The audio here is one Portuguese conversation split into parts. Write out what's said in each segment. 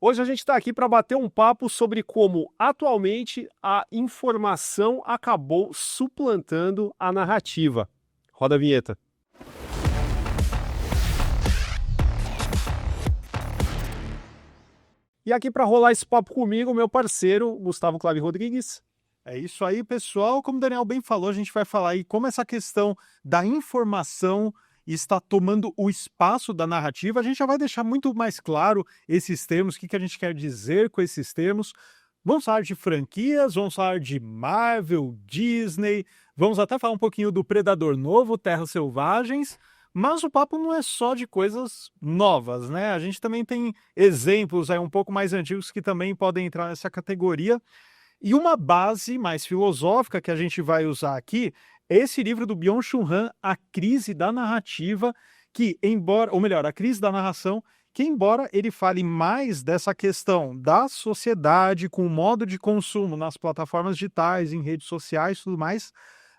Hoje a gente está aqui para bater um papo sobre como, atualmente, a informação acabou suplantando a narrativa. Roda a vinheta. E aqui para rolar esse papo comigo, meu parceiro, Gustavo Clave Rodrigues. É isso aí, pessoal. Como o Daniel bem falou, a gente vai falar aí como essa questão da informação está tomando o espaço da narrativa. A gente já vai deixar muito mais claro esses termos, o que a gente quer dizer com esses termos. Vamos falar de franquias, vamos falar de Marvel, Disney, vamos até falar um pouquinho do Predador Novo, Terras Selvagens, mas o papo não é só de coisas novas, né? A gente também tem exemplos aí um pouco mais antigos que também podem entrar nessa categoria. E uma base mais filosófica que a gente vai usar aqui é esse livro do Byung-Chul Han, A Crise da Narrativa, que embora, ou melhor, A Crise da Narração, que embora ele fale mais dessa questão da sociedade com o modo de consumo nas plataformas digitais, em redes sociais e tudo mais,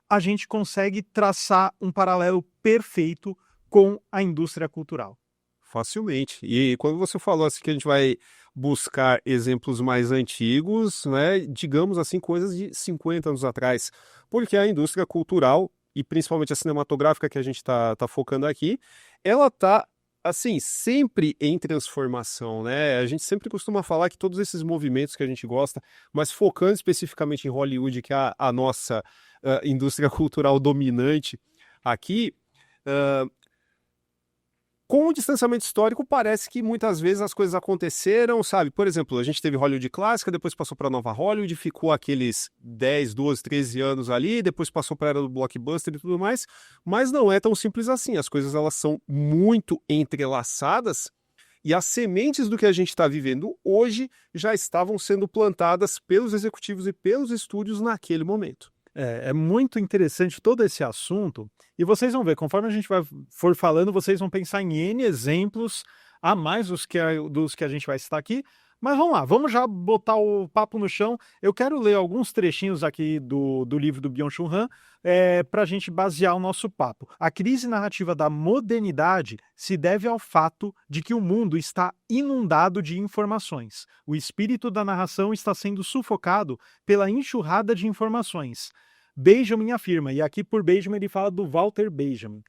a gente consegue traçar um paralelo perfeito com a indústria cultural. Facilmente. E quando você falou assim que a gente vai buscar exemplos mais antigos, né, digamos assim, coisas de 50 anos atrás, porque a indústria cultural, e principalmente a cinematográfica que a gente está focando aqui, ela está, assim, sempre em transformação, né? A gente sempre costuma falar que todos esses movimentos que a gente gosta, mas focando especificamente em Hollywood, que é a nossa indústria cultural dominante aqui, com o distanciamento histórico, parece que muitas vezes as coisas aconteceram, sabe? Por exemplo, a gente teve Hollywood clássica, depois passou para a nova Hollywood, ficou aqueles 10, 12, 13 anos ali, depois passou para a era do blockbuster e tudo mais, mas não é tão simples assim. As coisas elas são muito entrelaçadas e as sementes do que a gente está vivendo hoje já estavam sendo plantadas pelos executivos e pelos estúdios naquele momento. É muito interessante todo esse assunto, e vocês vão ver, conforme a gente for falando, vocês vão pensar em N exemplos a mais dos que a gente vai citar aqui, mas vamos lá, vamos já botar o papo no chão. Eu quero ler alguns trechinhos aqui do livro do Byung-Chul Han para a gente basear o nosso papo. A crise narrativa da modernidade se deve ao fato de que o mundo está inundado de informações. O espírito da narração está sendo sufocado pela enxurrada de informações. Benjamin afirma, e aqui por Benjamin ele fala do Walter Benjamin.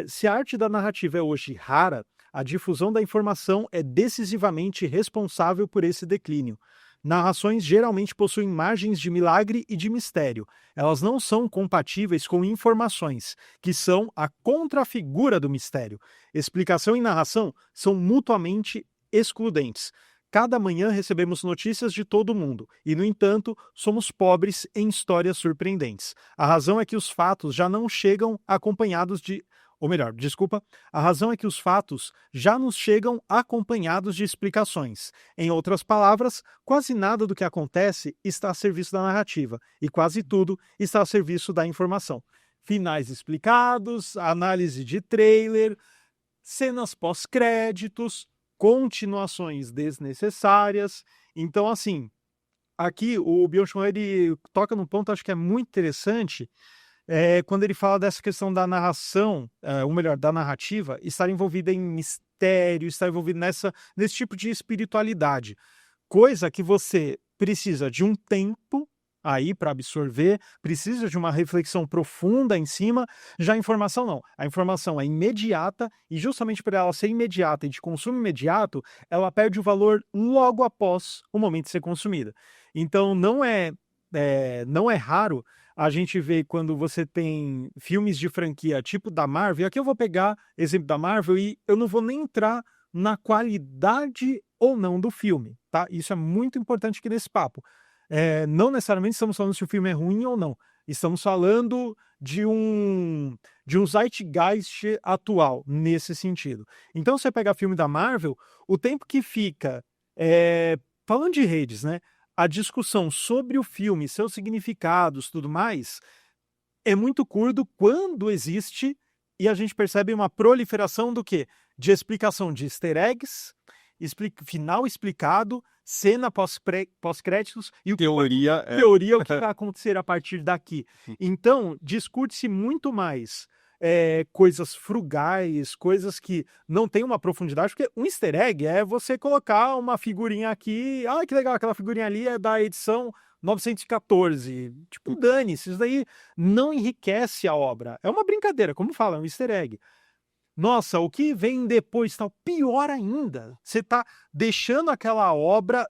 Se a arte da narrativa é hoje rara, a difusão da informação é decisivamente responsável por esse declínio. Narrações geralmente possuem margens de milagre e de mistério. Elas não são compatíveis com informações, que são a contrafigura do mistério. Explicação e narração são mutuamente excludentes. Cada manhã recebemos notícias de todo mundo e, no entanto, somos pobres em histórias surpreendentes. A razão é que os fatos já não chegam acompanhados de... Ou melhor, desculpa, a razão é que os fatos já nos chegam acompanhados de explicações. Em outras palavras, quase nada do que acontece está a serviço da narrativa e quase tudo está a serviço da informação. Finais explicados, análise de trailer, cenas pós-créditos, continuações desnecessárias. Então, assim, aqui o Byung-Chul ele toca num ponto acho que é muito interessante, quando ele fala dessa questão da narração, ou melhor, da narrativa, estar envolvida em mistério, estar envolvido nesse tipo de espiritualidade. Coisa que você precisa de um tempo aí para absorver, precisa de uma reflexão profunda em cima. Já a informação não. A informação é imediata e justamente por ela ser imediata e de consumo imediato, ela perde o valor logo após o momento de ser consumida. Então não é raro a gente ver quando você tem filmes de franquia tipo da Marvel, e aqui eu vou pegar exemplo da Marvel e eu não vou nem entrar na qualidade ou não do filme, tá? Isso é muito importante aqui nesse papo. Não necessariamente estamos falando se o filme é ruim ou não. Estamos falando de um zeitgeist atual, nesse sentido. Então, você pega filme da Marvel, o tempo que fica, falando de redes, né? A discussão sobre o filme, seus significados, tudo mais, é muito curto quando existe, e a gente percebe uma proliferação do quê? De explicação de easter eggs, final explicado, cena pós-créditos e teoria, o que vai acontecer a partir daqui. Então, discute-se muito mais coisas frugais, coisas que não tem uma profundidade, porque um easter egg é você colocar uma figurinha aqui, ah, que legal, aquela figurinha ali é da edição 914. Tipo, dane-se, isso daí não enriquece a obra. É uma brincadeira, como fala, é um easter egg. Nossa, o que vem depois, tal, pior ainda, você tá deixando aquela obra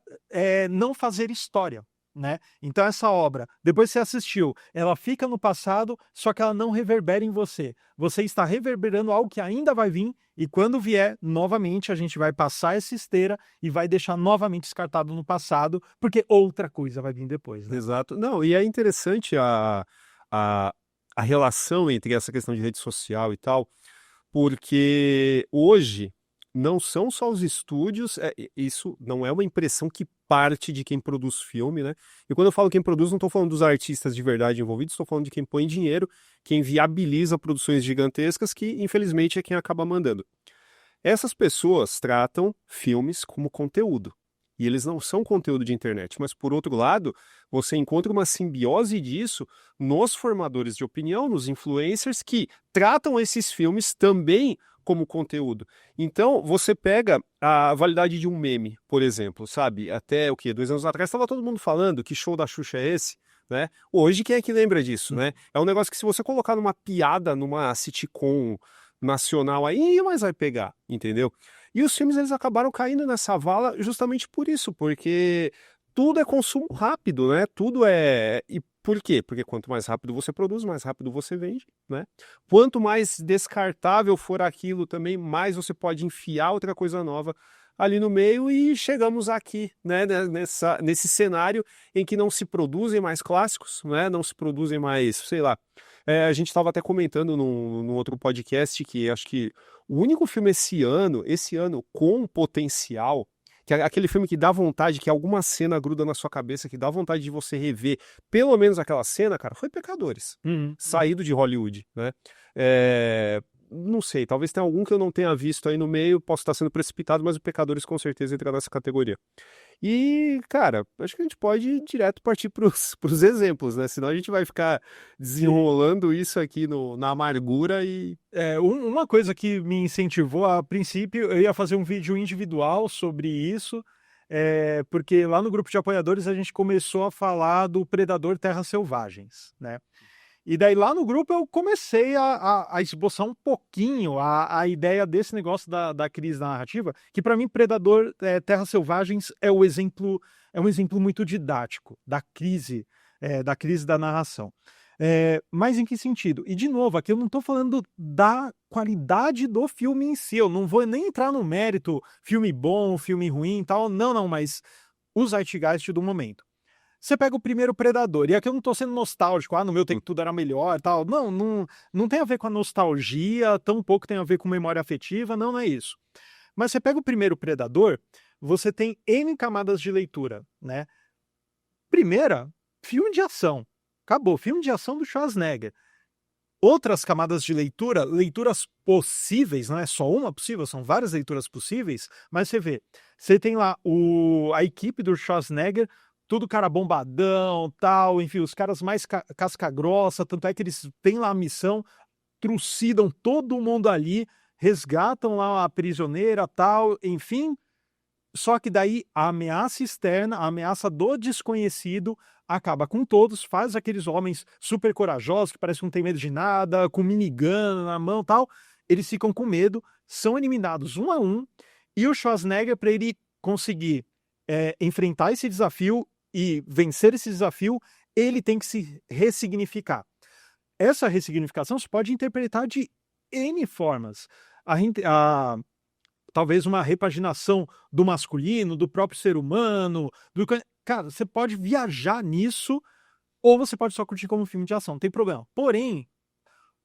não fazer história, né? Então essa obra, depois que você assistiu, ela fica no passado, só que ela não reverbera em você. Você está reverberando algo que ainda vai vir, e quando vier, novamente, a gente vai passar essa esteira e vai deixar novamente descartado no passado, porque outra coisa vai vir depois, né? Exato. Não, e é interessante a, a relação entre essa questão de rede social e tal, porque hoje não são só os estúdios, isso não é uma impressão que parte de quem produz filme, né? E quando eu falo quem produz, não estou falando dos artistas de verdade envolvidos, estou falando de quem põe dinheiro, quem viabiliza produções gigantescas, que infelizmente é quem acaba mandando. Essas pessoas tratam filmes como conteúdo. E eles não são conteúdo de internet, mas por outro lado, você encontra uma simbiose disso nos formadores de opinião, nos influencers que tratam esses filmes também como conteúdo. Então, você pega a validade de um meme, por exemplo, sabe? Até o quê? 2 anos atrás estava todo mundo falando que show da Xuxa é esse, né? Hoje, quem é que lembra disso, né? É um negócio que se você colocar numa piada, numa sitcom nacional aí, mas vai pegar, entendeu? E os filmes eles acabaram caindo nessa vala justamente por isso, porque tudo é consumo rápido, né? Tudo é. E por quê? Porque quanto mais rápido você produz, mais rápido você vende, né? Quanto mais descartável for aquilo também, mais você pode enfiar outra coisa nova ali no meio e chegamos aqui, né? Nesse cenário em que não se produzem mais clássicos, né? Não se produzem mais, sei lá. A gente estava até comentando num outro podcast que acho que o único filme esse ano, com potencial, que é aquele filme que dá vontade, que alguma cena gruda na sua cabeça, que dá vontade de você rever pelo menos aquela cena, cara, foi Pecadores. Saído de Hollywood, né? Não sei, talvez tenha algum que eu não tenha visto aí no meio, posso estar sendo precipitado, mas o Pecadores com certeza entra nessa categoria. E, cara, acho que a gente pode direto partir para os exemplos, né? Senão a gente vai ficar desenrolando isso aqui na amargura e... Uma coisa que me incentivou, a princípio, eu ia fazer um vídeo individual sobre isso, porque lá no grupo de apoiadores a gente começou a falar do Predador Terras Selvagens, né? E daí lá no grupo eu comecei a esboçar um pouquinho a ideia desse negócio da crise da narrativa, que para mim Predador Terras Selvagens é um exemplo muito didático da crise da narração. Mas em que sentido? E de novo, aqui eu não estou falando da qualidade do filme em si, eu não vou nem entrar no mérito, filme bom, filme ruim e tal, não, mas o zeitgeist do momento. Você pega o primeiro Predador, e aqui eu não tô sendo nostálgico, no meu tempo tudo era melhor e tal. Não tem a ver com a nostalgia, tampouco tem a ver com memória afetiva, não é isso. Mas você pega o primeiro Predador, você tem N camadas de leitura, né? Primeira, filme de ação. Acabou, filme de ação do Schwarzenegger. Outras camadas de leitura, leituras possíveis, não é só uma possível, são várias leituras possíveis, mas você vê, você tem lá a equipe do Schwarzenegger, tudo cara bombadão, tal, enfim, os caras mais casca grossa, tanto é que eles têm lá a missão, trucidam todo mundo ali, resgatam lá a prisioneira, tal, enfim. Só que daí a ameaça externa, a ameaça do desconhecido, acaba com todos, faz aqueles homens super corajosos, que parecem que não tem medo de nada, com minigun na mão, tal, eles ficam com medo, são eliminados um a um, e o Schwarzenegger, para ele conseguir enfrentar esse desafio e vencer esse desafio, ele tem que se ressignificar. Essa ressignificação se pode interpretar de N formas. Talvez uma repaginação do masculino, do próprio ser humano. Cara, você pode viajar nisso, ou você pode só curtir como um filme de ação, não tem problema. Porém,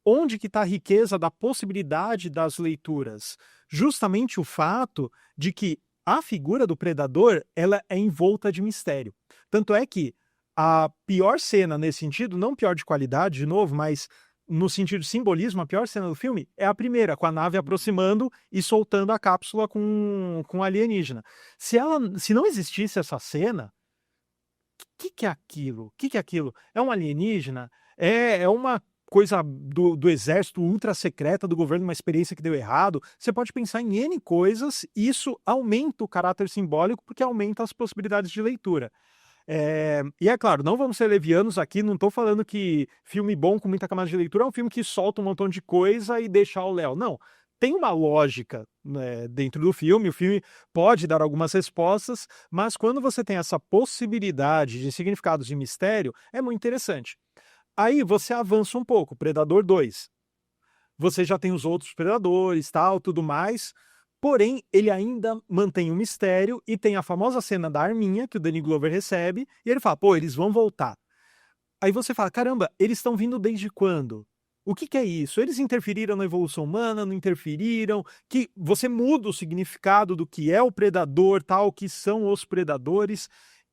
onde que está a riqueza da possibilidade das leituras? Justamente o fato de que a figura do predador, ela é envolta de mistério. Tanto é que a pior cena nesse sentido, não pior de qualidade, de novo, mas no sentido de simbolismo, a pior cena do filme é a primeira, com a nave aproximando e soltando a cápsula com alienígena. Se não existisse essa cena, o que é aquilo? O que é aquilo? É um alienígena? É uma coisa do exército ultra secreta do governo, uma experiência que deu errado. Você pode pensar em N coisas, e isso aumenta o caráter simbólico porque aumenta as possibilidades de leitura. E é claro, não vamos ser levianos aqui, não estou falando que filme bom com muita camada de leitura é um filme que solta um montão de coisa e deixa ao léu. Não, tem uma lógica, né, dentro do filme, o filme pode dar algumas respostas, mas quando você tem essa possibilidade de significados de mistério, é muito interessante. Aí você avança um pouco, Predador 2. Você já tem os outros predadores, tal, tudo mais. Porém, ele ainda mantém o mistério e tem a famosa cena da arminha que o Danny Glover recebe e ele fala, pô, eles vão voltar. Aí você fala, caramba, eles estão vindo desde quando? O que é isso? Eles interferiram na evolução humana, não interferiram? Que você muda o significado do que é o predador, tal, que são os predadores.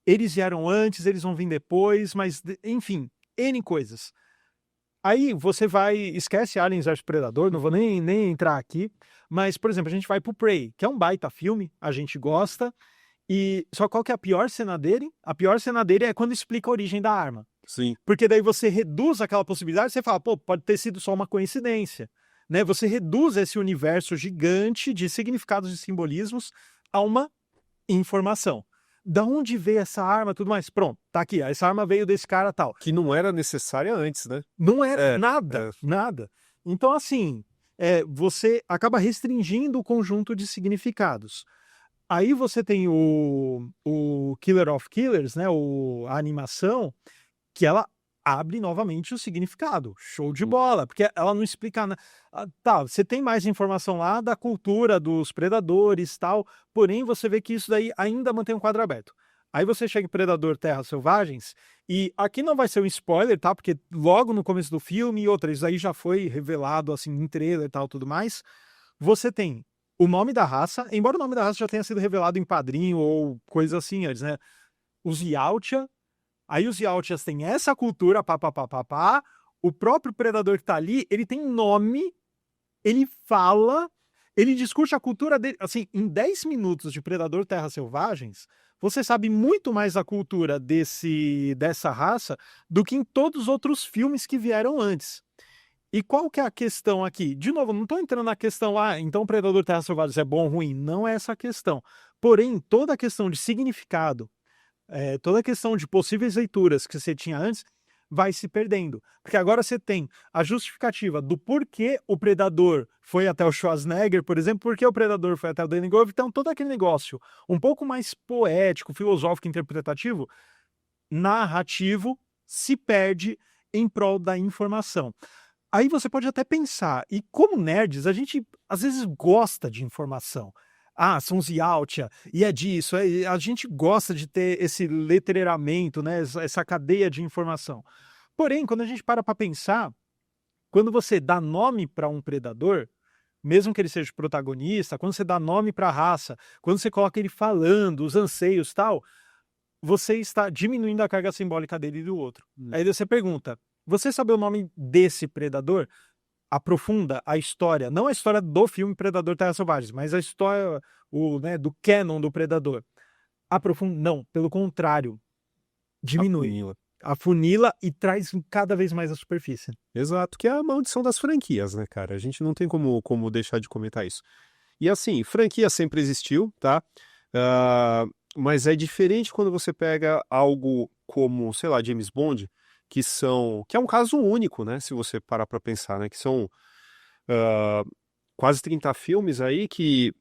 Eles vieram antes, eles vão vir depois, mas enfim, N coisas. Aí você vai, esquece Aliens vs Predador, não vou nem entrar aqui, mas, por exemplo, a gente vai pro Prey, que é um baita filme, a gente gosta, e só qual que é a pior cena dele? A pior cena dele é quando explica a origem da arma. Sim. Porque daí você reduz aquela possibilidade, você fala, pô, pode ter sido só uma coincidência, né? Você reduz esse universo gigante de significados e simbolismos a uma informação. Da onde veio essa arma, tudo mais? Pronto, tá aqui, essa arma veio desse cara tal. Que não era necessária antes, né? Não era nada. Então, assim, você acaba restringindo o conjunto de significados. Aí você tem o Killer of Killers, né, a animação, que ela abre novamente o significado. Show de bola, porque ela não explica nada. Tá, você tem mais informação lá da cultura dos predadores tal, porém você vê que isso daí ainda mantém um quadro aberto. Aí você chega em Predador Terras Selvagens, e aqui não vai ser um spoiler, tá? Porque logo no começo do filme e outras, isso aí já foi revelado assim em trailer e tal, tudo mais. Você tem o nome da raça, embora o nome da raça já tenha sido revelado em quadrinho ou coisa assim antes, né? Os Yautja. Aí os Yautjas têm essa cultura, pá. O próprio predador que tá ali, ele tem nome, ele fala, ele discute a cultura dele. Assim, em 10 minutos de Predador Terras Selvagens, você sabe muito mais a cultura dessa raça do que em todos os outros filmes que vieram antes. E qual que é a questão aqui? De novo, não estou entrando na questão, então Predador Terras Selvagens é bom ou ruim. Não é essa a questão. Porém, toda a questão de significado, toda a questão de possíveis leituras que você tinha antes vai se perdendo. Porque agora você tem a justificativa do porquê o Predador foi até o Schwarzenegger, por exemplo, porque o Predador foi até o Danny Glover, então todo aquele negócio um pouco mais poético, filosófico, interpretativo, narrativo, se perde em prol da informação. Aí você pode até pensar, e como nerds, a gente às vezes gosta de informação. São os Yautja, e é disso, a gente gosta de ter esse letreiramento, né, essa cadeia de informação. Porém, quando a gente para pensar, quando você dá nome para um predador, mesmo que ele seja o protagonista, quando você dá nome para a raça, quando você coloca ele falando, os anseios e tal, você está diminuindo a carga simbólica dele e do outro. Aí você pergunta, você sabe o nome desse predador? Aprofunda a história, não a história do filme Predador Terras Selvagens, mas a história do canon do Predador. Aprofunda, não, pelo contrário, diminui. Afunila e traz cada vez mais a superfície. Exato, que é a maldição das franquias, né, cara? A gente não tem como deixar de comentar isso. E assim, franquia sempre existiu, tá? Mas é diferente quando você pega algo como, sei lá, James Bond, que é um caso único, né? Se você parar para pensar, né? Que são quase 30 filmes aí que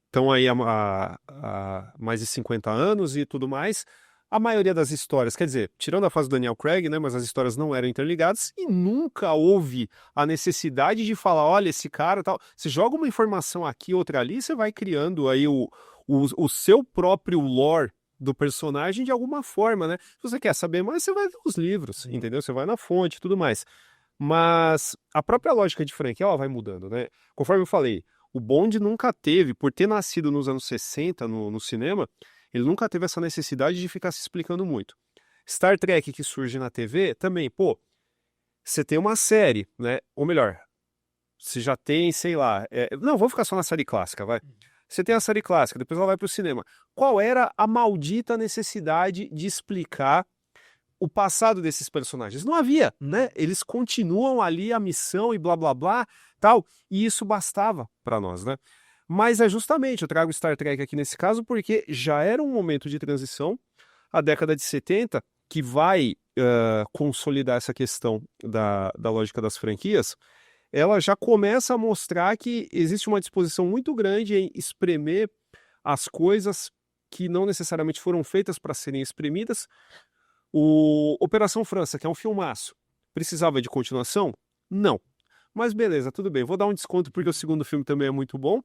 estão aí há mais de 50 anos e tudo mais. A maioria das histórias, quer dizer, tirando a fase do Daniel Craig, né? Mas as histórias não eram interligadas e nunca houve a necessidade de falar, olha, esse cara tal. Você joga uma informação aqui, outra ali, você vai criando aí o seu próprio lore do personagem de alguma forma, né? Se você quer saber mais, você vai ler os livros, entendeu? Você vai na fonte e tudo mais. Mas a própria lógica de franquia, ela vai mudando, né? Conforme eu falei, o Bond nunca teve, por ter nascido nos anos 60 no cinema, ele nunca teve essa necessidade de ficar se explicando muito. Star Trek, que surge na TV, também, você tem uma série, né? Ou melhor, você já tem, sei lá... Não, vamos ficar só na série clássica, vai. Você tem a série clássica, depois ela vai para o cinema. Qual era a maldita necessidade de explicar o passado desses personagens? Não havia, né? Eles continuam ali a missão e blá blá blá, tal, e isso bastava para nós, né? Mas é justamente, eu trago Star Trek aqui nesse caso porque já era um momento de transição, a década de 70, que vai consolidar essa questão da lógica das franquias, ela já começa a mostrar que existe uma disposição muito grande em espremer as coisas que não necessariamente foram feitas para serem espremidas. O Operação França, que é um filmaço, precisava de continuação? Não. Mas beleza, tudo bem, vou dar um desconto porque o segundo filme também é muito bom,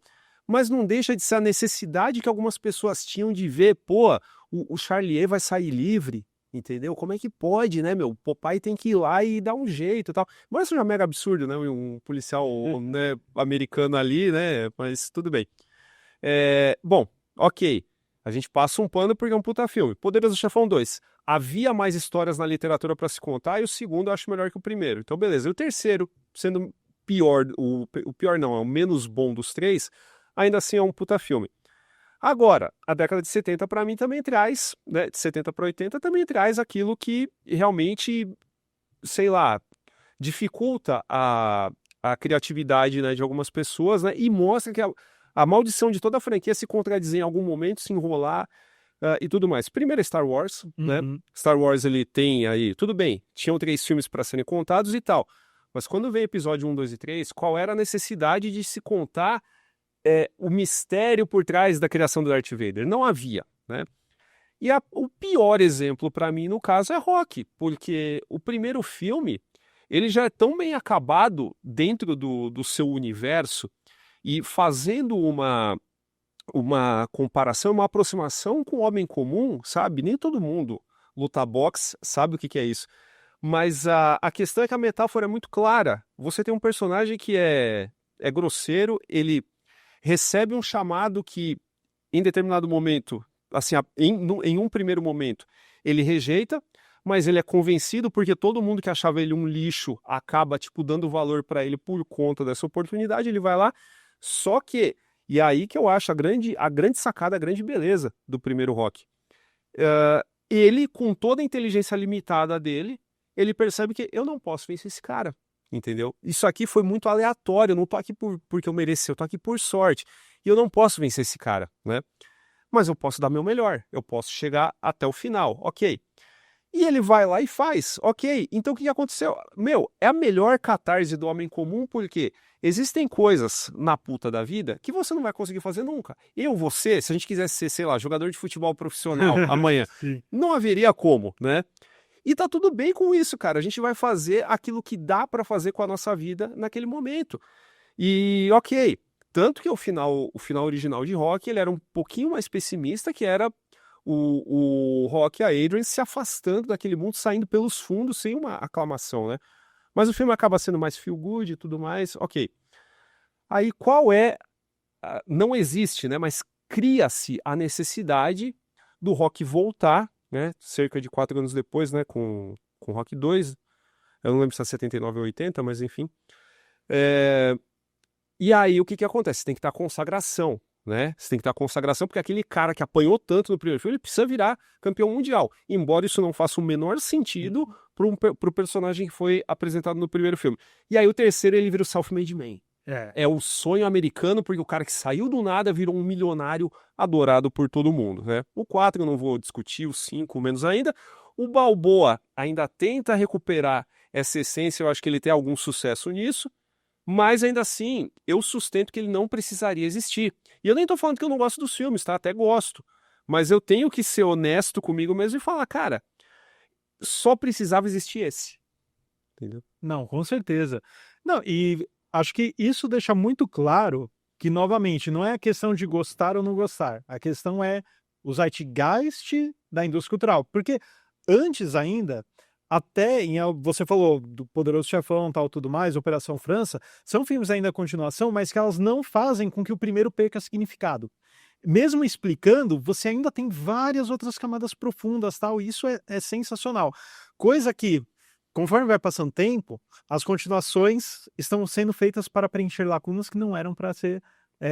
mas não deixa de ser a necessidade que algumas pessoas tinham de ver, pô, o Charlier vai sair livre, entendeu? Como é que pode, né, meu? O Popeye tem que ir lá e dar um jeito e tal. Mas isso já é mega absurdo, né? Um policial né, americano ali, né? Mas tudo bem. Bom, ok. A gente passa um pano porque é um puta filme. Poderoso Chefão 2. Havia mais histórias na literatura para se contar e o segundo eu acho melhor que o primeiro. Então, beleza. E o terceiro, sendo pior, o pior não, é o menos bom dos três, ainda assim é um puta filme. Agora, a década de 70 para mim também traz, né, de 70 para 80 também traz aquilo que realmente, sei lá, dificulta a criatividade, né, de algumas pessoas, né, e mostra que a maldição de toda a franquia é se contradizer em algum momento, se enrolar e tudo mais. Primeiro é Star Wars, né? Star Wars ele tem aí, tudo bem, tinham 3 filmes para serem contados e tal, mas quando vem episódio 1, 2 e 3, qual era a necessidade de se contar o mistério por trás da criação do Darth Vader? Não havia, né? E o pior exemplo para mim, no caso, é Rock, porque o primeiro filme, ele já é tão bem acabado dentro do seu universo e fazendo uma comparação, uma aproximação com o homem comum, sabe? Nem todo mundo luta boxe, sabe o que é isso. Mas a questão é que a metáfora é muito clara. Você tem um personagem que é grosseiro, ele recebe um chamado que, em determinado momento, assim, em um primeiro momento, ele rejeita, mas ele é convencido porque todo mundo que achava ele um lixo acaba, tipo, dando valor para ele por conta dessa oportunidade, ele vai lá, só que, e é aí que eu acho a grande sacada, a grande beleza do primeiro Rock. Ele, com toda a inteligência limitada dele, ele percebe que eu não posso vencer esse cara. Entendeu? Isso aqui foi muito aleatório, eu não tô aqui porque eu mereci, eu tô aqui por sorte. E eu não posso vencer esse cara, né? Mas eu posso dar meu melhor, eu posso chegar até o final, ok. E ele vai lá e faz, ok. Então o que aconteceu? Meu, é a melhor catarse do homem comum porque existem coisas na puta da vida que você não vai conseguir fazer nunca. Você, se a gente quisesse ser, sei lá, jogador de futebol profissional amanhã, não haveria como, né? E tá tudo bem com isso, cara. A gente vai fazer aquilo que dá para fazer com a nossa vida naquele momento. E ok, tanto que o final original de Rock, ele era um pouquinho mais pessimista, que era o Rock e a Adrian se afastando daquele mundo, saindo pelos fundos sem uma aclamação, né? Mas o filme acaba sendo mais feel good e tudo mais, ok. Aí qual é... Não existe, né? Mas cria-se a necessidade do Rock voltar, né, cerca de 4 anos depois, né, com Rock 2, eu não lembro se é 79 ou 80, mas enfim. E aí o que acontece? Você tem que estar consagração, né? Você tem que estar consagração porque aquele cara que apanhou tanto no primeiro filme, ele precisa virar campeão mundial. Embora isso não faça o menor sentido pro personagem que foi apresentado no primeiro filme. E aí o terceiro ele vira o self-made man. É o sonho americano, porque o cara que saiu do nada virou um milionário adorado por todo mundo, né? O 4 eu não vou discutir, o 5 menos ainda. O Balboa ainda tenta recuperar essa essência, eu acho que ele tem algum sucesso nisso, mas ainda assim, eu sustento que ele não precisaria existir. E eu nem tô falando que eu não gosto dos filmes, tá? Até gosto. Mas eu tenho que ser honesto comigo mesmo e falar, cara, só precisava existir esse. Entendeu? Não, com certeza. Não, e acho que isso deixa muito claro que, novamente, não é a questão de gostar ou não gostar. A questão é o zeitgeist da indústria cultural. Porque antes ainda, até você falou do Poderoso Chefão, tal, tudo mais, Operação França, são filmes ainda a continuação, mas que elas não fazem com que o primeiro perca significado. Mesmo explicando, você ainda tem várias outras camadas profundas, tal, e isso é sensacional. Coisa que, conforme vai passando tempo, as continuações estão sendo feitas para preencher lacunas que não eram para ser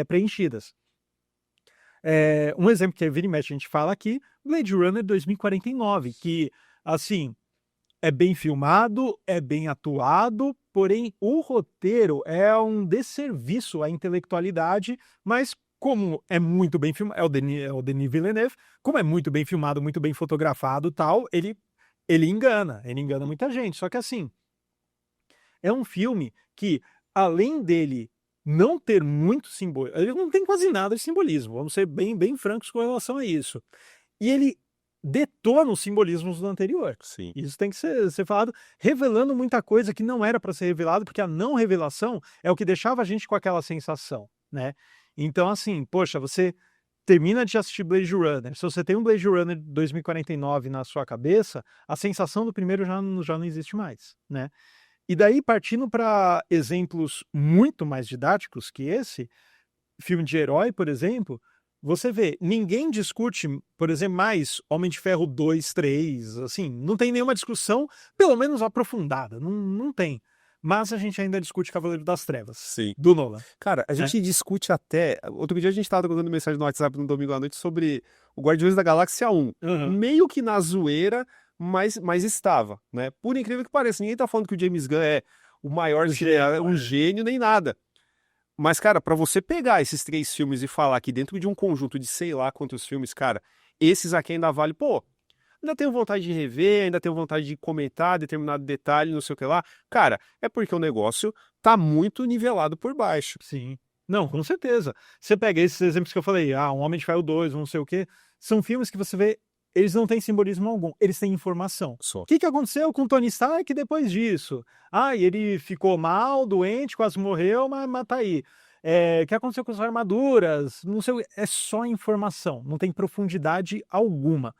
preenchidas. Um exemplo que vira e mexe a gente fala aqui, Blade Runner 2049, que, assim, é bem filmado, é bem atuado, porém o roteiro é um desserviço à intelectualidade, mas como é muito bem filmado, é o Denis Villeneuve, como é muito bem filmado, muito bem fotografado, tal, ele engana muita gente. Só que assim, é um filme que, além dele não ter muito simbolismo, ele não tem quase nada de simbolismo, vamos ser bem francos com relação a isso. E ele detona os simbolismos do anterior. Sim. Isso tem que ser falado, revelando muita coisa que não era para ser revelado, porque a não revelação é o que deixava a gente com aquela sensação, né? Então, assim, poxa, você termina de assistir Blade Runner, se você tem um Blade Runner 2049 na sua cabeça, a sensação do primeiro já não existe mais, né? E daí, partindo para exemplos muito mais didáticos que esse, filme de herói, por exemplo, você vê, ninguém discute, por exemplo, mais Homem de Ferro 2, 3, assim, não tem nenhuma discussão, pelo menos aprofundada, não tem. Mas a gente ainda discute Cavaleiro das Trevas, Sim. do Nolan. Cara, a gente discute até. Outro dia a gente tava trocando mensagem no WhatsApp no domingo à noite sobre o Guardiões da Galáxia 1. Uhum. Meio que na zoeira, mas estava, né? Por incrível que pareça, ninguém tá falando que o James Gunn é o maior um gênio nem nada. Mas, cara, pra você pegar esses 3 filmes e falar que dentro de um conjunto de sei lá quantos filmes, cara, esses aqui ainda vale, pô, ainda tenho vontade de rever, ainda tenho vontade de comentar determinado detalhe, não sei o que lá. Cara, é porque o negócio tá muito nivelado por baixo. Sim. Não, com certeza. Você pega esses exemplos que eu falei, Um Homem de Ferro 2, não sei o quê, são filmes que você vê, eles não têm simbolismo algum, eles têm informação. Só. O que aconteceu com o Tony Stark depois disso? E ele ficou mal, doente, quase morreu, mas tá aí. O que aconteceu com as armaduras? Não sei, é só informação, não tem profundidade alguma.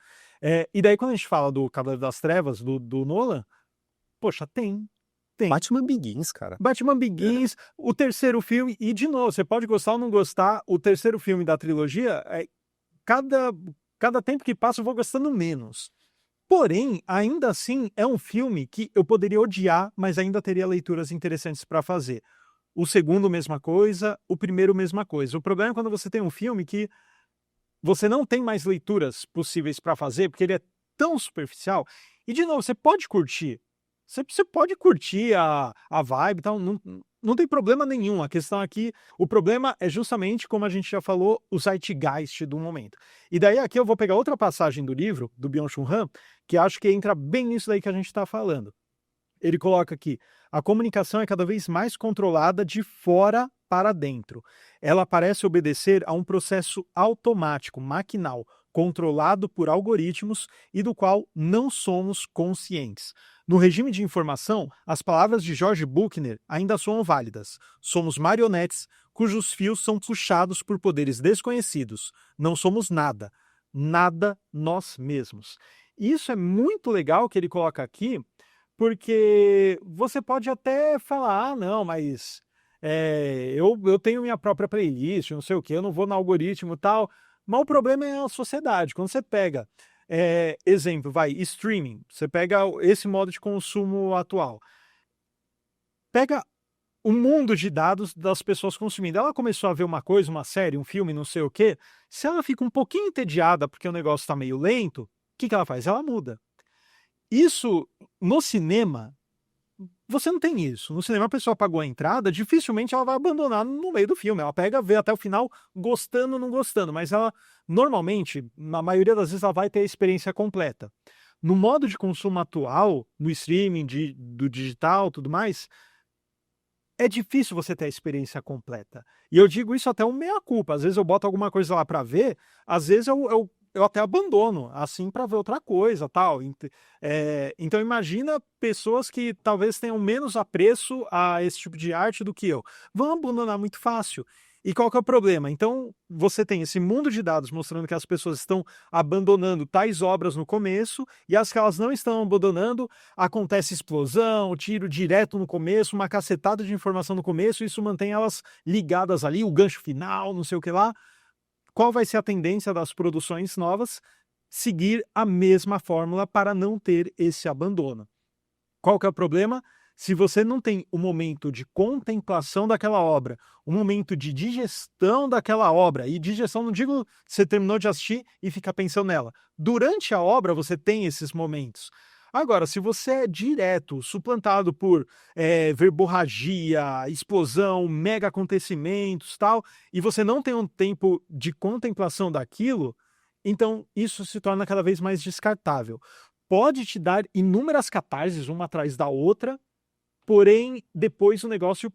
E daí quando a gente fala do Cavaleiro das Trevas, do Nolan, poxa, tem. Batman Begins, cara. Batman Begins, o terceiro filme, e de novo, você pode gostar ou não gostar, o terceiro filme da trilogia, cada tempo que passa eu vou gostando menos. Porém, ainda assim, é um filme que eu poderia odiar, mas ainda teria leituras interessantes para fazer. O segundo, mesma coisa, o primeiro, mesma coisa. O problema é quando você tem um filme que você não tem mais leituras possíveis para fazer, porque ele é tão superficial. E, de novo, você pode curtir. Você pode curtir a vibe e tal, não tem problema nenhum. A questão aqui, o problema é justamente, como a gente já falou, o zeitgeist do momento. E daí aqui eu vou pegar outra passagem do livro, do Byung-Chul Han, que acho que entra bem nisso daí que a gente está falando. Ele coloca aqui, a comunicação é cada vez mais controlada de fora para dentro. Ela parece obedecer a um processo automático, maquinal, controlado por algoritmos e do qual não somos conscientes. No regime de informação, as palavras de George Buchner ainda soam válidas. Somos marionetes cujos fios são puxados por poderes desconhecidos. Não somos nada. Nada nós mesmos. E isso é muito legal que ele coloca aqui, porque você pode até falar, não, mas eu tenho minha própria playlist, não sei o que, eu não vou no algoritmo e tal. Mas o problema é a sociedade. Quando você pega, exemplo, streaming, você pega esse modo de consumo atual. Pega o mundo de dados das pessoas consumindo. Ela começou a ver uma coisa, uma série, um filme, não sei o quê. Se ela fica um pouquinho entediada porque o negócio está meio lento, o que ela faz? Ela muda. Isso, no cinema, você não tem isso. No cinema a pessoa pagou a entrada, dificilmente ela vai abandonar no meio do filme. Ela pega, vê até o final, gostando ou não gostando. Mas ela, normalmente, na maioria das vezes, ela vai ter a experiência completa. No modo de consumo atual, no streaming, do digital, tudo mais, é difícil você ter a experiência completa. E eu digo isso até um meia-culpa. Às vezes eu boto alguma coisa lá para ver, às vezes eu até abandono, assim, para ver outra coisa, tal. Então imagina pessoas que talvez tenham menos apreço a esse tipo de arte do que eu. Vão abandonar muito fácil. E qual que é o problema? Então você tem esse mundo de dados mostrando que as pessoas estão abandonando tais obras no começo, e as que elas não estão abandonando, acontece explosão, tiro direto no começo, uma cacetada de informação no começo, e isso mantém elas ligadas ali, o gancho final, não sei o que lá. Qual vai ser a tendência das produções novas? Seguir a mesma fórmula para não ter esse abandono. Qual que é o problema? Se você não tem um momento de contemplação daquela obra, um momento de digestão daquela obra, e digestão não digo você terminou de assistir e fica pensando nela. Durante a obra você tem esses momentos. Agora, se você é direto, suplantado por verborragia, explosão, mega acontecimentos, tal, e você não tem um tempo de contemplação daquilo, então isso se torna cada vez mais descartável. Pode te dar inúmeras catarses, uma atrás da outra, porém, depois o negócio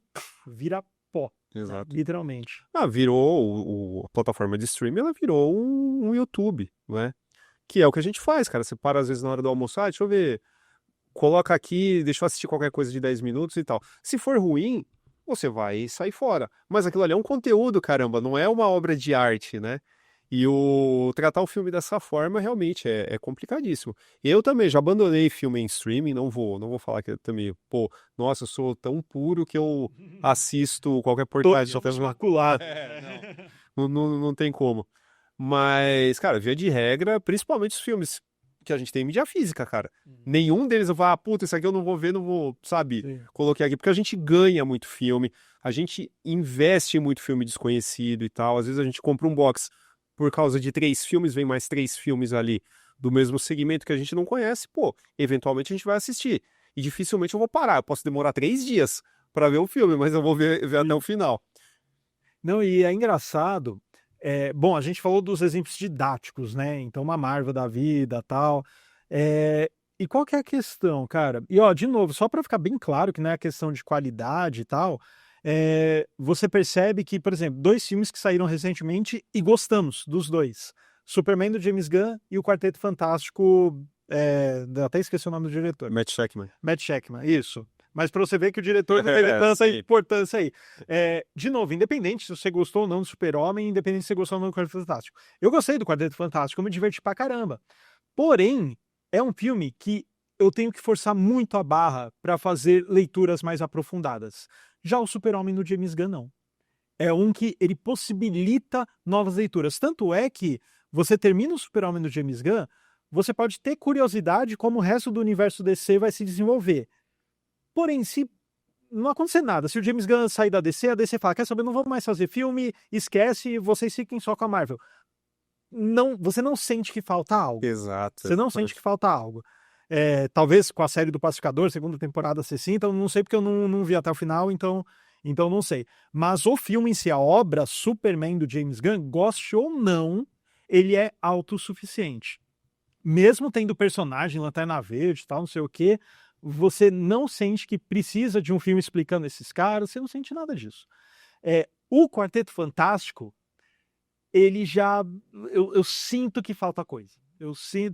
vira pó, né? Exato. Literalmente. Virou a plataforma de streaming, ela virou um YouTube, né? Que é o que a gente faz, cara. Você para às vezes na hora do almoço, deixa eu ver, coloca aqui, deixa eu assistir qualquer coisa de 10 minutos e tal. Se for ruim, você vai sair fora. Mas aquilo ali é um conteúdo, caramba, não é uma obra de arte, né? E tratar o filme dessa forma realmente é complicadíssimo. Eu também já abandonei filme em streaming, não vou falar que eu também, pô, nossa, eu sou tão puro que eu assisto qualquer porcaria. Somos maculados. Não tem como. Mas, cara, via de regra, principalmente os filmes que a gente tem em mídia física, cara. Nenhum deles eu falo, puta, isso aqui eu não vou ver, não vou, sabe, Sim. coloquei aqui. Porque a gente ganha muito filme, a gente investe em muito filme desconhecido e tal. Às vezes a gente compra um box por causa de 3 filmes, vem mais 3 filmes ali do mesmo segmento que a gente não conhece, pô, eventualmente a gente vai assistir. E dificilmente eu vou parar. Eu posso demorar 3 dias pra ver o filme, mas eu vou ver até o final. Não, e é engraçado. Bom, a gente falou dos exemplos didáticos, né? Então, uma Marvel da vida, tal. E qual que é a questão, cara? E, ó, de novo, só para ficar bem claro que não é a questão de qualidade e tal, você percebe que, por exemplo, 2 filmes que saíram recentemente e gostamos dos 2. Superman do James Gunn e o Quarteto Fantástico, até esqueci o nome do diretor. Matt Shakman. Matt Shakman, isso. Mas para você ver que o diretor não teve tanta sim. importância aí. De novo, independente se você gostou ou não do Super-Homem, independente se você gostou ou não do Quarteto Fantástico. Eu gostei do Quarteto Fantástico, eu me diverti pra caramba. Porém, é um filme que eu tenho que forçar muito a barra para fazer leituras mais aprofundadas. Já o Super-Homem do James Gunn, não. É um que ele possibilita novas leituras. Tanto é que você termina o Super-Homem do James Gunn, você pode ter curiosidade como o resto do universo DC vai se desenvolver. Porém, se não acontecer nada, se o James Gunn sair da DC, a DC fala, quer saber, não vamos mais fazer filme, esquece, vocês fiquem só com a Marvel. Não, você não sente que falta algo. Exato. Você não sente que falta algo. Talvez com a série do Pacificador, segunda temporada, você sinta, eu não sei porque eu não vi até o final, então não sei. Mas o filme em si, a obra Superman do James Gunn, goste ou não, ele é autossuficiente. Mesmo tendo personagem, Lanterna Verde e tal, não sei o quê, você não sente que precisa de um filme explicando esses caras, você não sente nada disso. O Quarteto Fantástico, ele já... Eu sinto que falta coisa.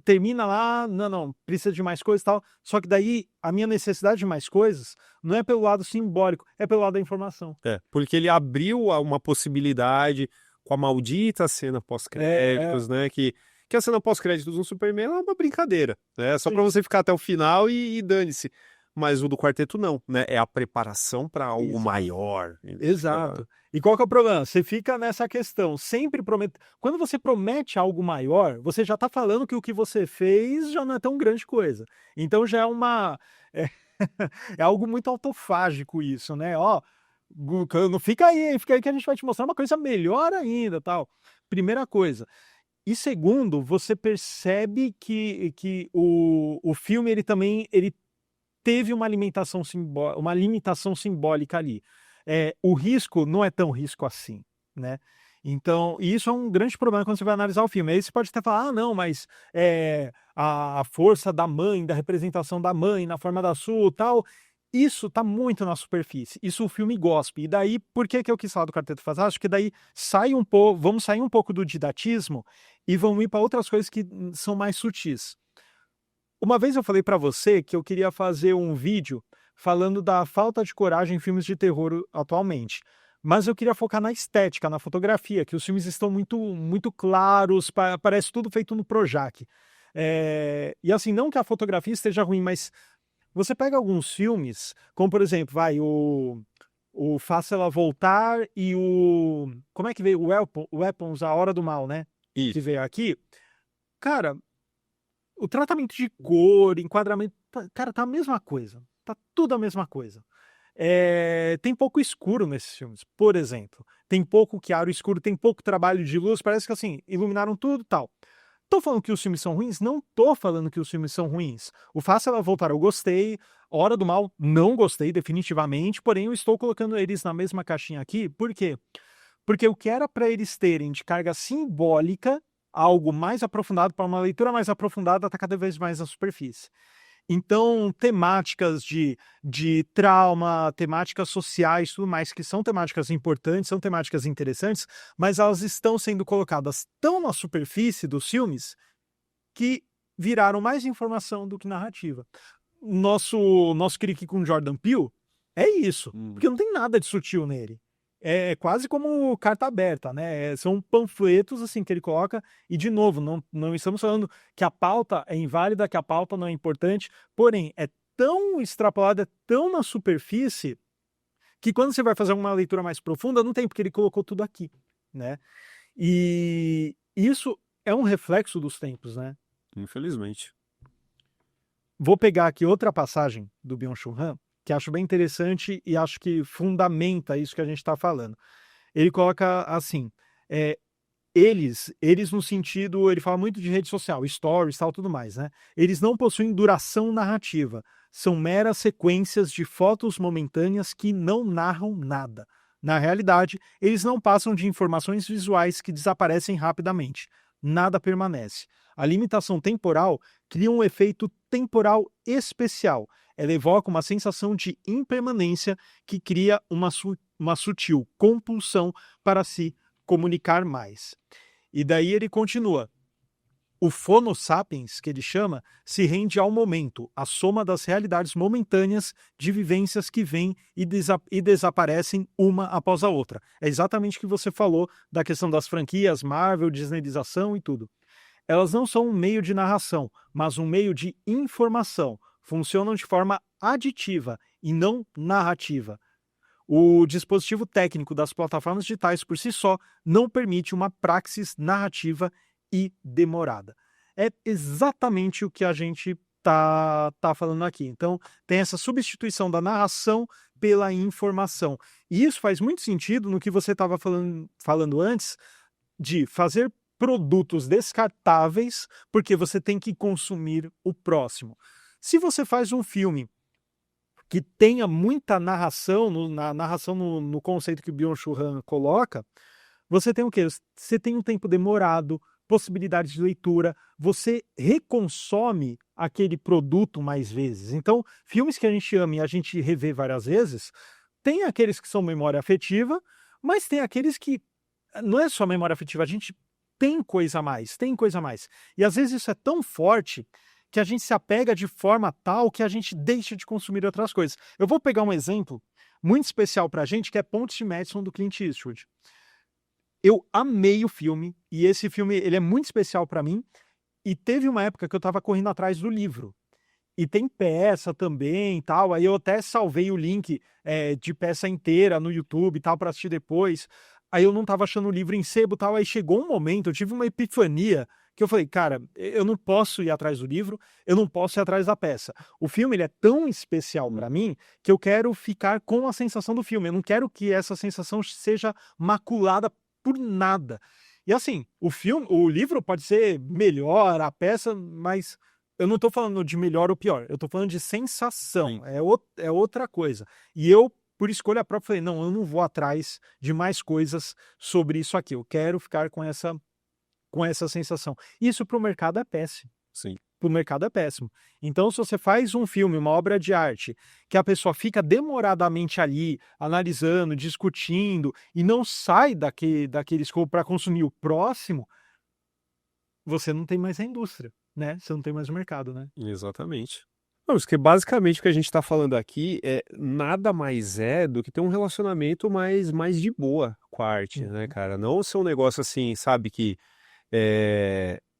Termina lá, não, precisa de mais coisas e tal, só que daí a minha necessidade de mais coisas não é pelo lado simbólico, é pelo lado da informação. Porque ele abriu uma possibilidade com a maldita cena pós-créditos, né, que a cena pós-créditos no Superman é uma brincadeira, né? Só pra você ficar até o final e dane-se. Mas o do quarteto não, né? É a preparação pra algo maior. Exato. E qual que é o problema? Você fica nessa questão, sempre promete. Quando você promete algo maior, você já tá falando que o que você fez já não é tão grande coisa. Então já é uma... é algo muito autofágico isso, né? Ó, não fica aí que a gente vai te mostrar uma coisa melhor ainda, tal. Primeira coisa. E segundo, você percebe que o filme ele também teve uma limitação simbólica ali. O risco não é tão risco assim, né? Então, e isso é um grande problema quando você vai analisar o filme. Aí você pode até falar, não, mas a força da mãe, da representação da mãe na forma da Sue e tal, isso tá muito na superfície. Isso o filme gospe. E daí, por que eu quis falar do Quarteto Fantástico? Porque daí vamos sair um pouco do didatismo e vamos ir para outras coisas que são mais sutis. Uma vez eu falei para você que eu queria fazer um vídeo falando da falta de coragem em filmes de terror atualmente. Mas eu queria focar na estética, na fotografia, que os filmes estão muito, muito claros, parece tudo feito no Projac. E assim, não que a fotografia esteja ruim, mas você pega alguns filmes, como por exemplo, o Faça Ela Voltar e o... Como é que veio? O Weapons, A Hora do Mal, né? Isso. Que veio aqui. Cara, o tratamento de cor, enquadramento, cara, tá a mesma coisa. Tá tudo a mesma coisa. Tem pouco escuro nesses filmes, por exemplo. Tem pouco claro escuro, tem pouco trabalho de luz, parece que assim, iluminaram tudo e tal. Tô falando que os filmes são ruins? Não tô falando que os filmes são ruins. O Faça Ela Voltar eu gostei, Hora do Mal não gostei definitivamente, porém eu estou colocando eles na mesma caixinha aqui, por quê? Porque o que era para eles terem de carga simbólica, algo mais aprofundado, para uma leitura mais aprofundada, está cada vez mais na superfície. Então, temáticas de trauma, temáticas sociais, tudo mais, que são temáticas importantes, são temáticas interessantes, mas elas estão sendo colocadas tão na superfície dos filmes que viraram mais informação do que narrativa. Nosso clique com Jordan Peele é isso, porque não tem nada de sutil nele. É quase como carta aberta, né? São panfletos assim que ele coloca, e de novo, não estamos falando que a pauta é inválida, que a pauta não é importante, porém, é tão extrapolada, é tão na superfície, que quando você vai fazer uma leitura mais profunda, não tem, porque ele colocou tudo aqui, né? E isso é um reflexo dos tempos, né? Infelizmente. Vou pegar aqui outra passagem do Byung-Chul Han, que acho bem interessante e acho que fundamenta isso que a gente está falando. Ele coloca assim, eles no sentido, ele fala muito de rede social, stories, tal, tudo mais, né? Eles não possuem duração narrativa, são meras sequências de fotos momentâneas que não narram nada. Na realidade, eles não passam de informações visuais que desaparecem rapidamente. Nada permanece. A limitação temporal cria um efeito temporal especial. Ela evoca uma sensação de impermanência que cria uma sutil compulsão para se comunicar mais. E daí ele continua. O Phono Sapiens, que ele chama, se rende ao momento, à soma das realidades momentâneas de vivências que vêm e desaparecem uma após a outra. É exatamente o que você falou da questão das franquias, Marvel, Disneyização e tudo. Elas não são um meio de narração, mas um meio de informação. Funcionam de forma aditiva e não narrativa. O dispositivo técnico das plataformas digitais por si só não permite uma praxis narrativa e demorada. É exatamente o que a gente tá falando aqui. Então, tem essa substituição da narração pela informação. E isso faz muito sentido no que você estava falando antes, de fazer produtos descartáveis porque você tem que consumir o próximo. Se você faz um filme que tenha muita narração, no conceito que o Byung-Chul Han coloca, você tem o quê? Você tem um tempo demorado, possibilidade de leitura, você reconsome aquele produto mais vezes. Então, filmes que a gente ama e a gente revê várias vezes, tem aqueles que são memória afetiva, mas tem aqueles que não é só memória afetiva, a gente tem coisa a mais, tem coisa a mais. E às vezes isso é tão forte que a gente se apega de forma tal que a gente deixa de consumir outras coisas. Eu vou pegar um exemplo muito especial pra gente, que é Pontes de Madison, do Clint Eastwood. Eu amei o filme, e esse filme ele é muito especial pra mim, e teve uma época que eu tava correndo atrás do livro. E tem peça também e tal, aí eu até salvei o link de peça inteira no YouTube e tal, pra assistir depois. Aí eu não tava achando o livro em sebo e tal, aí chegou um momento, eu tive uma epifania, que eu falei, cara, eu não posso ir atrás do livro, eu não posso ir atrás da peça. O filme ele é tão especial pra mim que eu quero ficar com a sensação do filme, eu não quero que essa sensação seja maculada por nada. E assim, o livro pode ser melhor, a peça, mas eu não tô falando de melhor ou pior, eu tô falando de sensação, é outra coisa. E eu, por escolha própria, falei, não, eu não vou atrás de mais coisas sobre isso aqui, eu quero ficar com essa sensação. Isso para o mercado é péssimo. Sim. Para o mercado é péssimo. Então, se você faz um filme, uma obra de arte, que a pessoa demoradamente ali, analisando, discutindo, e não sai daquele escopo para consumir o próximo, você não tem mais a indústria, né? Você não tem mais o mercado, né? Exatamente. Não, porque basicamente o que a gente está falando aqui nada mais do que ter um relacionamento mais de boa com a arte, né, cara? Não ser um negócio assim, sabe, que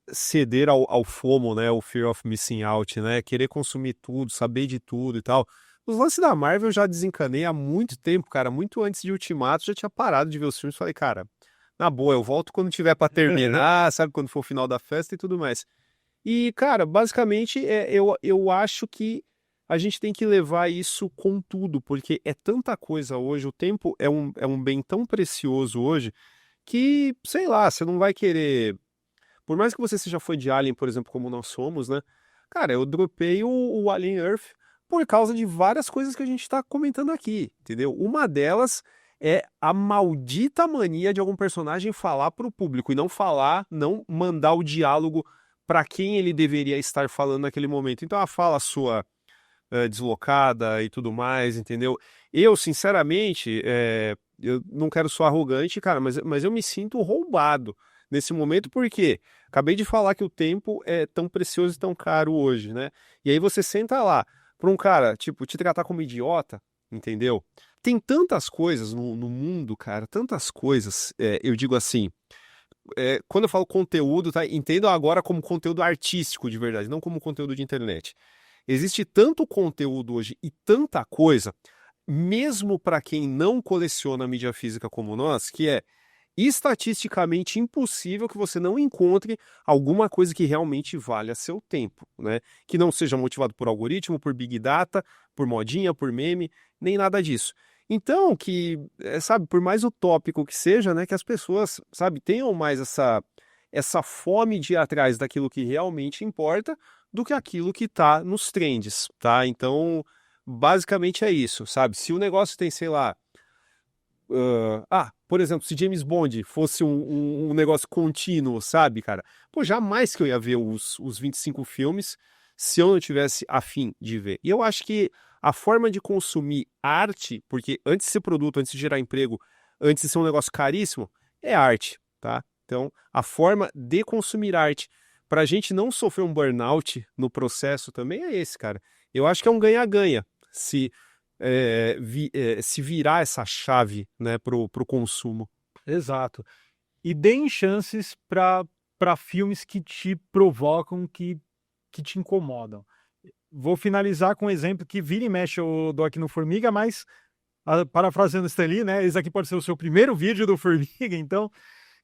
ceder ao FOMO, né, o Fear of Missing Out, né, querer consumir tudo, saber de tudo e tal. Os lances da Marvel eu já desencanei há muito tempo, cara, muito antes de Ultimato, já tinha parado de ver os filmes, falei, cara, na boa, eu volto quando tiver pra terminar, sabe, quando for o final da festa e tudo mais. E, cara, basicamente, eu acho que a gente tem que levar isso com tudo, porque é tanta coisa hoje, o tempo é um bem tão precioso hoje, que, sei lá, você não vai querer Por mais que você seja fã de Alien, por exemplo, como nós somos, né? Cara, eu dropei o Alien Earth por causa de várias coisas que a gente tá comentando aqui, entendeu? Uma delas é a maldita mania de algum personagem falar pro público e não falar, não mandar o diálogo para quem ele deveria estar falando naquele momento. Então a fala sua deslocada e tudo mais, entendeu? Eu, sinceramente, eu não quero ser arrogante, cara, mas eu me sinto roubado nesse momento, porque acabei de falar que o tempo é tão precioso e tão caro hoje, né? E aí você senta lá pra um cara, tipo, te tratar como idiota, entendeu? Tem tantas coisas no mundo, cara, tantas coisas, eu digo assim, quando eu falo conteúdo, tá? Entendo agora como conteúdo artístico de verdade, não como conteúdo de internet. Existe tanto conteúdo hoje e tanta coisa, mesmo para quem não coleciona mídia física como nós, que é estatisticamente impossível que você não encontre alguma coisa que realmente valha seu tempo, né? Que não seja motivado por algoritmo, por big data, por modinha, por meme, nem nada disso. Então, sabe, por mais utópico que seja, né, que as pessoas, sabe, tenham mais essa fome de ir atrás daquilo que realmente importa do que aquilo que tá nos trends, tá? Então, basicamente é isso, sabe? Se o negócio tem, sei lá, por exemplo, se James Bond fosse um negócio contínuo, sabe, cara? Pô, jamais que eu ia ver os 25 filmes se eu não tivesse afim de ver. E eu acho que a forma de consumir arte, porque antes de ser produto, antes de gerar emprego, antes de ser um negócio caríssimo, é arte, tá? Então, a forma de consumir arte para a gente não sofrer um burnout no processo também é esse, cara. Eu acho que é um ganha-ganha se virar essa chave, né, pro consumo. Exato. E deem chances para filmes que te provocam, que te incomodam. Vou finalizar com um exemplo que vira e mexe eu dou aqui no Formiga, mas parafraseando Stan Lee, né? Esse aqui pode ser o seu primeiro vídeo do Formiga, então,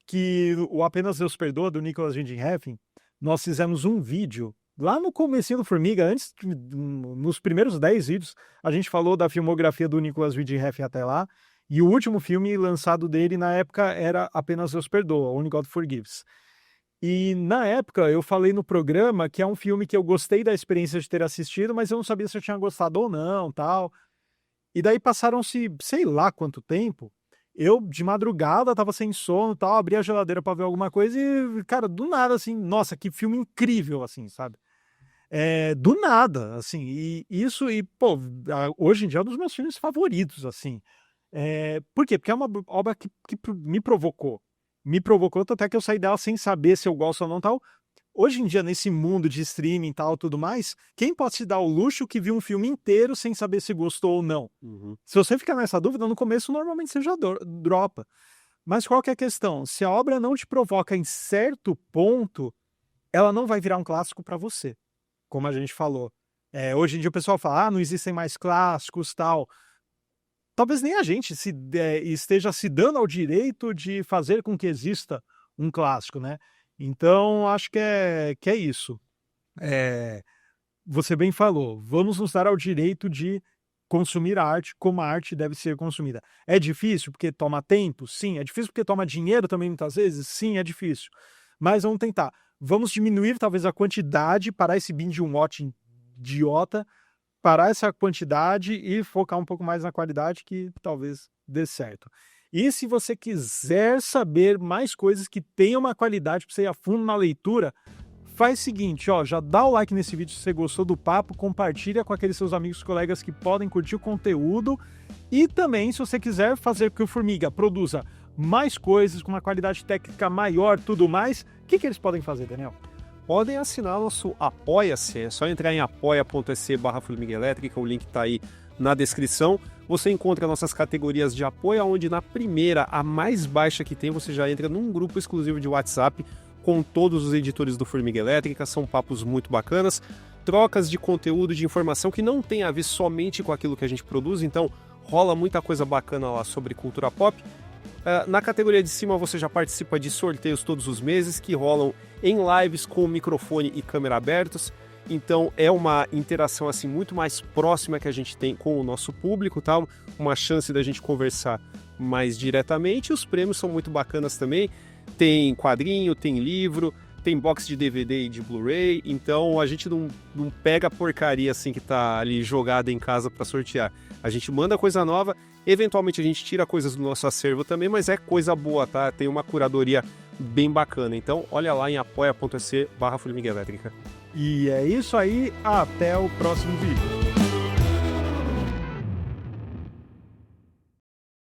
que o Apenas Deus Perdoa, do Nicolas Winding Refn, nós fizemos um vídeo lá no comecinho do Formiga, nos primeiros 10 vídeos, a gente falou da filmografia do Nicolas Winding Refn até lá, e o último filme lançado dele na época era Apenas Deus Perdoa, Only God Forgives. E na época eu falei no programa que é um filme que eu gostei da experiência de ter assistido, mas eu não sabia se eu tinha gostado ou não, tal. E daí passaram-se, sei lá quanto tempo, eu de madrugada tava sem sono, tal, abri a geladeira para ver alguma coisa e, cara, do nada, assim, nossa, que filme incrível, assim, sabe? Do nada, assim, e isso, e, pô, hoje em dia é um dos meus filmes favoritos, assim. Por quê? Porque é uma obra que me provocou. Me provocou, tanto é que eu saí dela sem saber se eu gosto ou não, tal. Hoje em dia, nesse mundo de streaming e tal, tudo mais, quem pode se dar o luxo que viu um filme inteiro sem saber se gostou ou não? Uhum. Se você ficar nessa dúvida, no começo normalmente você já dropa. Mas qual que é a questão? Se a obra não te provoca em certo ponto, ela não vai virar um clássico para você, como a gente falou. Hoje em dia o pessoal fala, não existem mais clássicos, tal. Talvez nem a gente esteja se dando ao direito de fazer com que exista um clássico, né? Então, acho que é isso. Você bem falou, vamos nos dar ao direito de consumir a arte como a arte deve ser consumida. É difícil porque toma tempo? Sim. É difícil porque toma dinheiro também muitas vezes? Sim, é difícil. Mas vamos tentar. Vamos diminuir talvez a quantidade, parar esse binge-watching idiota, parar essa quantidade e focar um pouco mais na qualidade que talvez dê certo. E se você quiser saber mais coisas que tenham uma qualidade para você ir a fundo na leitura, faz o seguinte, ó, já dá o like nesse vídeo se você gostou do papo, compartilha com aqueles seus amigos e colegas que podem curtir o conteúdo e também, se você quiser fazer com que o Formiga produza mais coisas, com uma qualidade técnica maior, tudo mais, o que eles podem fazer, Daniel? Podem assinar nosso Apoia-se, é só entrar em apoia.se/Formiga Elétrica, o link está aí na descrição. Você encontra nossas categorias de apoio, onde na primeira, a mais baixa que tem, você já entra num grupo exclusivo de WhatsApp com todos os editores do Formiga Elétrica, são papos muito bacanas, trocas de conteúdo, de informação que não tem a ver somente com aquilo que a gente produz, então rola muita coisa bacana lá sobre cultura pop. Na categoria de cima você já participa de sorteios todos os meses que rolam em lives com microfone e câmera abertos. Então é uma interação assim muito mais próxima que a gente tem com o nosso público, tá? Uma chance da gente conversar mais diretamente. Os prêmios são muito bacanas também. Tem quadrinho, tem livro, tem box de DVD e de Blu-ray, então a gente não pega a porcaria assim que tá ali jogada em casa para sortear. A gente manda coisa nova, eventualmente a gente tira coisas do nosso acervo também, mas é coisa boa, tá? Tem uma curadoria bem bacana. Então, olha lá em apoia.se/Formiga Elétrica. E é isso aí, até o próximo vídeo.